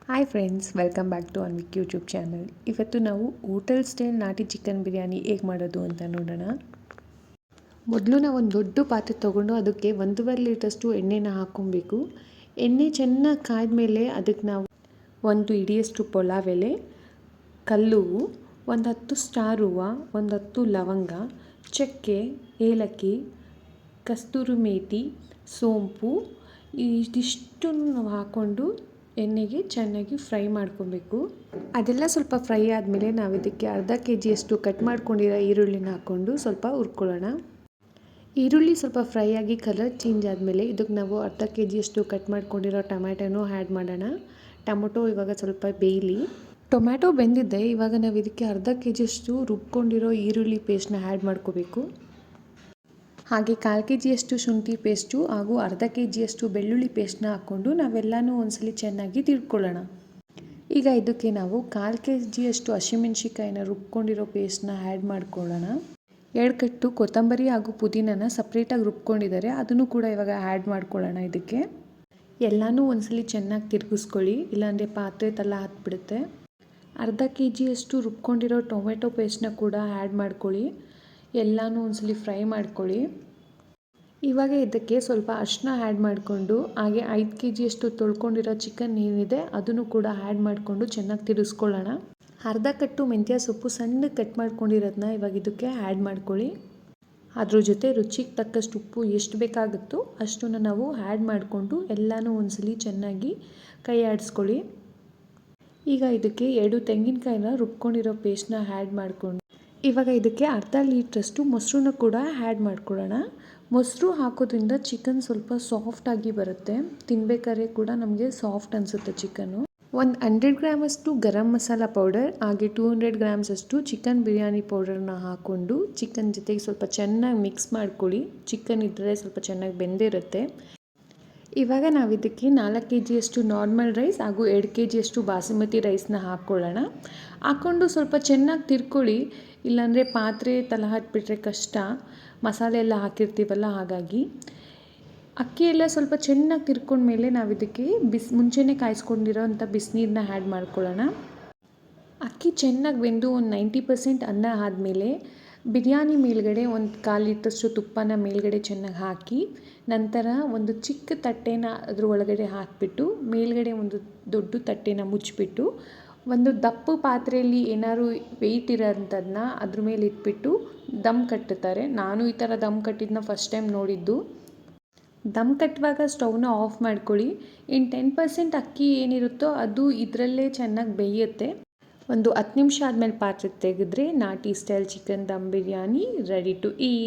Hi friends, welcome back to Anvik YouTube channel. ಇವತ್ತು ನಾವು hotel style ನಾಟಿ ಚಿಕನ್ ಬಿರಿಯಾನಿ ಹೇಗೆ ಮಾಡೋದು ಅಂತ ನೋಡೋಣ. ಮೊದಲು ನಾವು ಒಂದು ದೊಡ್ಡ ಪಾತ್ರೆ ತೊಗೊಂಡು ಅದಕ್ಕೆ 1.5 ಲೀಟರ್ಷ್ಟು ಎಣ್ಣೆನ ಹಾಕ್ಕೊಬೇಕು. ಎಣ್ಣೆ ಚೆನ್ನಾಗಿ ಕಾಯ್ದ ಮೇಲೆ ಅದಕ್ಕೆ ನಾವು 1 ಹಿಡಿಯಷ್ಟು ಪಲಾವ್ ಎಲೆ, ಕಲ್ಲುವು, ಒಂದು 10 ಸ್ಟಾರ್ ಹೂವು, ಒಂದು 10 ಲವಂಗ, ಚಕ್ಕೆ, ಏಲಕ್ಕಿ, ಕಸ್ತೂರಿ ಮೇಥಿ, ಸೋಂಪು ಇದಿಷ್ಟನ್ನು ನಾವು ಹಾಕ್ಕೊಂಡು ಎಣ್ಣೆಗೆ ಚೆನ್ನಾಗಿ ಫ್ರೈ ಮಾಡ್ಕೊಬೇಕು. ಅದೆಲ್ಲ ಸ್ವಲ್ಪ ಫ್ರೈ ಆದಮೇಲೆ ನಾವು ಇದಕ್ಕೆ ಅರ್ಧ ಕೆಜಿಯಷ್ಟು ಕಟ್ ಮಾಡ್ಕೊಂಡಿರೋ ಈರುಳ್ಳಿನ ಹಾಕ್ಕೊಂಡು ಸ್ವಲ್ಪ ಹುರ್ಕೊಳ್ಳೋಣ. ಈರುಳ್ಳಿ ಸ್ವಲ್ಪ ಫ್ರೈ ಆಗಿ ಕಲರ್ ಚೇಂಜ್ ಆದಮೇಲೆ ಇದಕ್ಕೆ ನಾವು ಅರ್ಧ ಕೆಜಿಯಷ್ಟು ಕಟ್ ಮಾಡ್ಕೊಂಡಿರೋ ಟೊಮ್ಯಾಟೊನೂ ಆ್ಯಡ್ ಮಾಡೋಣ. ಟೊಮೊಟೊ ಇವಾಗ ಸ್ವಲ್ಪ ಬೇಯಲಿ. ಟೊಮ್ಯಾಟೊ ಬೆಂದಿದ್ದೆ. ಇವಾಗ ನಾವು ಇದಕ್ಕೆ ಅರ್ಧ ಕೆಜಿಯಷ್ಟು ರುಬ್ಕೊಂಡಿರೋ ಈರುಳ್ಳಿ ಪೇಸ್ಟ್ನ ಆ್ಯಡ್ ಮಾಡ್ಕೋಬೇಕು. ಹಾಗೆ 1/4 ಕೆಜಿಯಷ್ಟು ಶುಂಠಿ ಪೇಸ್ಟು ಹಾಗೂ ಅರ್ಧ ಕೆಜಿಯಷ್ಟು ಬೆಳ್ಳುಳ್ಳಿ ಪೇಸ್ಟ್ನ ಹಾಕ್ಕೊಂಡು ನಾವೆಲ್ಲನೂ ಒಂದ್ಸಲಿ ಚೆನ್ನಾಗಿ ತಿರ್ಕೊಳ್ಳೋಣ. ಈಗ ಇದಕ್ಕೆ ನಾವು 1/4 ಕೆಜಿಯಷ್ಟು ಹಸಿಮೆಣ್ಸಿಕಾಯಿನ ರುಬ್ಕೊಂಡಿರೋ ಪೇಸ್ಟ್ನ ಆ್ಯಡ್ ಮಾಡ್ಕೊಳ್ಳೋಣ. 2 ಕಟ್ಟು ಕೊತ್ತಂಬರಿ ಹಾಗೂ ಪುದೀನನ ಸಪ್ರೇಟಾಗಿ ರುಬ್ಕೊಂಡಿದ್ದಾರೆ, ಅದನ್ನು ಕೂಡ ಇವಾಗ ಆ್ಯಡ್ ಮಾಡ್ಕೊಳ್ಳೋಣ. ಇದಕ್ಕೆ ಎಲ್ಲನೂ ಒಂದ್ಸಲಿ ಚೆನ್ನಾಗಿ ತಿರುಗಿಸ್ಕೊಳ್ಳಿ, ಇಲ್ಲಾಂದರೆ ಪಾತ್ರೆ ತಲ ಹತ್ಬಿಡುತ್ತೆ. ಅರ್ಧ ಕೆಜಿಯಷ್ಟು ರುಬ್ಕೊಂಡಿರೋ ಟೊಮೆಟೊ ಪೇಸ್ಟ್ನ ಕೂಡ ಆ್ಯಡ್ ಮಾಡ್ಕೊಳ್ಳಿ. ಎಲ್ಲನೂ ಒಂದ್ಸಲಿ ಫ್ರೈ ಮಾಡ್ಕೊಳ್ಳಿ. ಇವಾಗ ಇದಕ್ಕೆ ಸ್ವಲ್ಪ ಅರಿಶಿನ ಆ್ಯಡ್ ಮಾಡಿಕೊಂಡು ಹಾಗೆ 5 ಕೆಜಿಯಷ್ಟು ತೊಳ್ಕೊಂಡಿರೋ ಚಿಕನ್ ಏನಿದೆ ಅದನ್ನು ಕೂಡ ಆ್ಯಡ್ ಮಾಡಿಕೊಂಡು ಚೆನ್ನಾಗಿ ತಿರುಗಿಸ್ಕೊಳ್ಳೋಣ. ಅರ್ಧ ಕಟ್ಟು ಮೆಂತ್ಯ ಸೊಪ್ಪು ಸಣ್ಣಗೆ ಕಟ್ ಮಾಡ್ಕೊಂಡಿರೋದನ್ನ ಇವಾಗ ಇದಕ್ಕೆ ಆ್ಯಡ್ ಮಾಡ್ಕೊಳ್ಳಿ. ಅದ್ರ ಜೊತೆ ರುಚಿಗೆ ತಕ್ಕಷ್ಟು ಉಪ್ಪು ಎಷ್ಟು ಬೇಕಾಗುತ್ತೋ ಅಷ್ಟನ್ನು ನಾವು ಆ್ಯಡ್ ಮಾಡಿಕೊಂಡು ಎಲ್ಲನೂ ಒಂದ್ಸಲಿ ಚೆನ್ನಾಗಿ ಕೈ ಆಡಿಸ್ಕೊಳ್ಳಿ. ಈಗ ಇದಕ್ಕೆ 2 ತೆಂಗಿನಕಾಯಿನ ರುಬ್ಕೊಂಡಿರೋ ಪೇಸ್ಟ್ನ ಆ್ಯಡ್ ಮಾಡಿಕೊಂಡು ಇವಾಗ ಇದಕ್ಕೆ ಅರ್ಧ ಲೀಟ್ರಷ್ಟು ಮೊಸರನ್ನ ಕೂಡ ಆ್ಯಡ್ ಮಾಡ್ಕೊಳ್ಳೋಣ. ಮೊಸರು ಹಾಕೋದ್ರಿಂದ ಚಿಕನ್ ಸ್ವಲ್ಪ ಸಾಫ್ಟಾಗಿ ಬರುತ್ತೆ, ತಿನ್ಬೇಕಾದ್ರೆ ಕೂಡ ನಮಗೆ ಸಾಫ್ಟ್ ಅನಿಸುತ್ತೆ ಚಿಕನ್ನು. ಒಂದು 100 ಗ್ರಾಮಷ್ಟು ಗರಂ ಮಸಾಲ ಪೌಡರ್ ಹಾಗೆ 200 ಗ್ರಾಮ್ಸಷ್ಟು ಚಿಕನ್ ಬಿರಿಯಾನಿ ಪೌಡರ್ನ ಹಾಕ್ಕೊಂಡು ಚಿಕನ್ ಜೊತೆಗೆ ಸ್ವಲ್ಪ ಚೆನ್ನಾಗಿ ಮಿಕ್ಸ್ ಮಾಡ್ಕೊಳ್ಳಿ. ಚಿಕನ್ ಇದ್ದರೆ ಸ್ವಲ್ಪ ಚೆನ್ನಾಗಿ ಬೆಂದಿರುತ್ತೆ. ಇವಾಗ ನಾವು ಇದಕ್ಕೆ 4 ಕೆಜಿಯಷ್ಟು ನಾರ್ಮಲ್ ರೈಸ್ ಹಾಗೂ 2 ಕೆಜಿಯಷ್ಟು ಬಾಸುಮತಿ ರೈಸ್ನ ಹಾಕ್ಕೊಳ್ಳೋಣ. ಹಾಕ್ಕೊಂಡು ಸ್ವಲ್ಪ ಚೆನ್ನಾಗಿ ತಿರ್ಕೊಳ್ಳಿ, ಇಲ್ಲಾಂದರೆ ಪಾತ್ರೆ ತಲ ಹತ್ಬಿಟ್ರೆ ಕಷ್ಟ, ಮಸಾಲೆ ಎಲ್ಲ ಹಾಕಿರ್ತೀವಲ್ಲ ಹಾಗಾಗಿ. ಅಕ್ಕಿ ಎಲ್ಲ ಸ್ವಲ್ಪ ಚೆನ್ನಾಗಿ ತಿರ್ಕೊಂಡ್ಮೇಲೆ ನಾವು ಇದಕ್ಕೆ ಮುಂಚೆನೇ ಕಾಯಿಸ್ಕೊಂಡಿರೋಂಥ ಬಿಸಿನೀರನ್ನ ಆ್ಯಡ್ ಮಾಡ್ಕೊಳ್ಳೋಣ. ಅಕ್ಕಿ ಚೆನ್ನಾಗಿ ಬೆಂದು ಒಂದು 90% ಅನ್ನ ಆದಮೇಲೆ ಬಿರಿಯಾನಿ ಮೇಲ್ಗಡೆ ಒಂದು 1/4 ಲೀಟ್ರಷ್ಟು ತುಪ್ಪನ ಮೇಲ್ಗಡೆ ಚೆನ್ನಾಗಿ ಹಾಕಿ, ನಂತರ ಒಂದು ಚಿಕ್ಕ ತಟ್ಟೆನ ಅದ್ರ ಒಳಗಡೆ ಹಾಕಿಬಿಟ್ಟು ಮೇಲ್ಗಡೆ ಒಂದು ದೊಡ್ಡ ತಟ್ಟೆನ ಮುಚ್ಚಿಬಿಟ್ಟು ಒಂದು ದಪ್ಪ ಪಾತ್ರೆಯಲ್ಲಿ ಏನಾದ್ರು ವೆಯ್ಟ್ ಇರೋಂಥದ್ದನ್ನ ಅದ್ರ ಮೇಲೆ ಇಟ್ಬಿಟ್ಟು ದಮ್ ಕಟ್ಟುತ್ತಾರೆ. ನಾನು ಈ ಥರ ದಮ್ ಕಟ್ಟಿದ್ದನ್ನ ಫಸ್ಟ್ ಟೈಮ್ ನೋಡಿದ್ದು. ದಮ್ ಕಟ್ಟುವಾಗ ಸ್ಟವ್ನ ಆಫ್ ಮಾಡ್ಕೊಳ್ಳಿ. ಇನ್ನು 10% ಅಕ್ಕಿ ಏನಿರುತ್ತೋ ಅದು ಇದರಲ್ಲೇ ಚೆನ್ನಾಗಿ ಬೇಯುತ್ತೆ. ಒಂದು 10 ನಿಮಿಷ ಆದಮೇಲೆ ಪಾತ್ರೆ ತೆಗೆದ್ರೆ ನಾಟಿ style chicken dum biryani ready to heat.